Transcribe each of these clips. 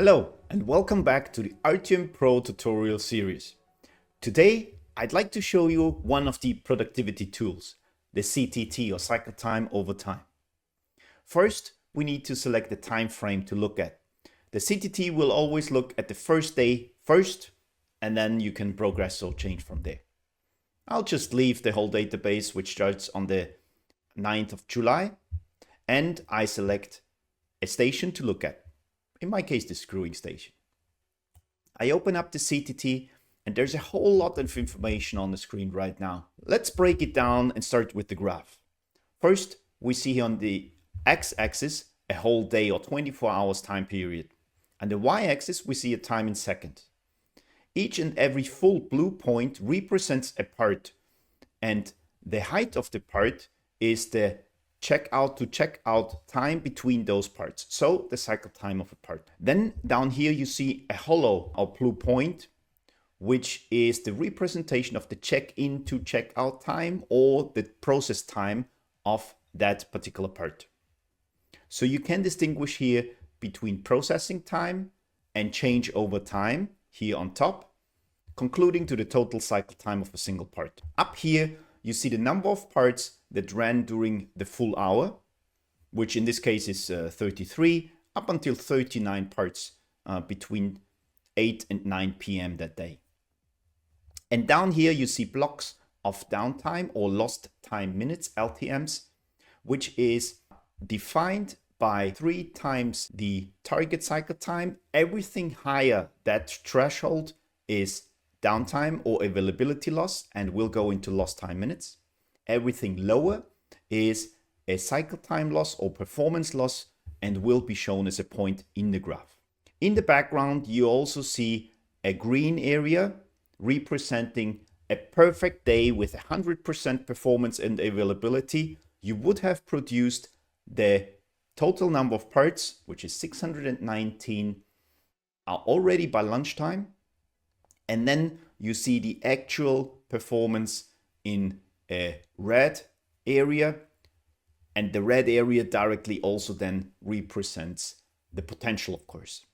Hello and welcome back to the RTM Pro tutorial series. Today I'd like to show you one of the productivity tools, the CTT or cycle time over time. First, we need to select the time frame to look at. The CTT will always look at the first day first, and then you can progress or change from there. I'll just leave the whole database, which starts on the 9th of July, and I select a station to look at. In my case, the screwing station. I open up the CTT and there's a whole lot of information on the screen right now. Let's break it down and start with the graph. First, we see on the x-axis a whole day or 24 hours time period. And the y-axis, we see a time in seconds. Each and every full blue point represents a part, and the height of the part is the checkout to checkout time between those parts. So the cycle time of a part. Then down here you see a hollow or blue point, which is the representation of the check-in to checkout time or the process time of that particular part. So you can distinguish here between processing time and changeover time here on top, concluding to the total cycle time of a single part. Up here you see the number of parts that ran during the full hour, which in this case is 33, up until 39 parts between 8 and 9 p.m. that day. And down here you see blocks of downtime or lost time minutes, LTMs, which is defined by 3 times the target cycle time. Everything higher that threshold is downtime or availability loss and will go into lost time minutes. Everything lower is a cycle time loss or performance loss and will be shown as a point in the graph. In the background, you also see a green area representing a perfect day with 100% performance and availability. You would have produced the total number of parts, which is 619, already by lunchtime. And then you see the actual performance in a red area, and the red area directly also then represents the potential, of course.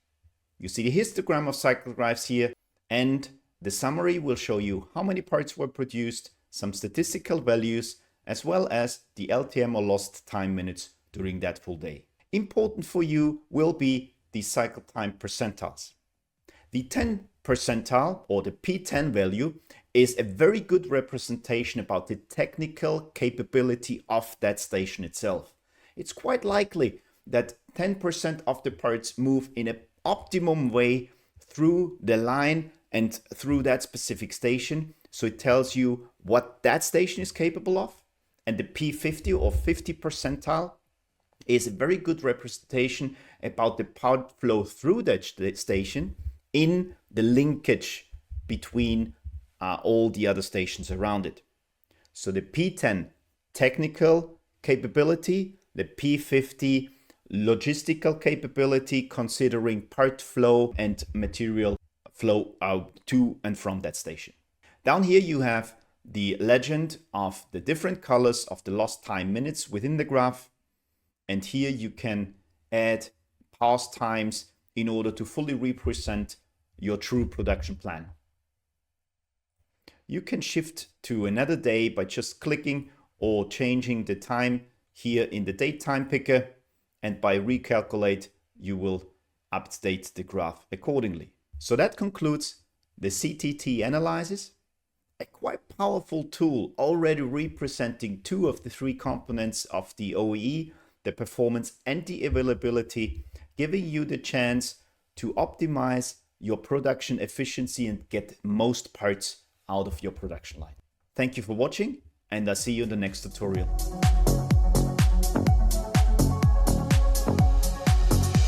You see the histogram of cycle graphs here, and the summary will show you how many parts were produced, some statistical values, as well as the LTM or lost time minutes during that full day. Important for you will be the cycle time percentiles. The 10 percentile or the P10 value is a very good representation about the technical capability of that station itself. It's quite likely that 10% of the parts move in an optimum way through the line and through that specific station. So it tells you what that station is capable of. And the P50 or 50 percentile is a very good representation about the part flow through that station in the linkage between all the other stations around it. So the P10 technical capability, the P50 logistical capability, considering part flow and material flow out to and from that station. Down here you have the legend of the different colors of the lost time minutes within the graph. And here you can add past times in order to fully represent your true production plan. You can shift to another day by just clicking or changing the time here in the date time picker, and by recalculate you will update the graph accordingly. So that concludes the CTT analysis, a quite powerful tool already representing 2 of the 3 components of the OEE, the performance and the availability, giving you the chance to optimize your production efficiency and get most parts out of your production line. Thank you for watching, and I'll see you in the next tutorial.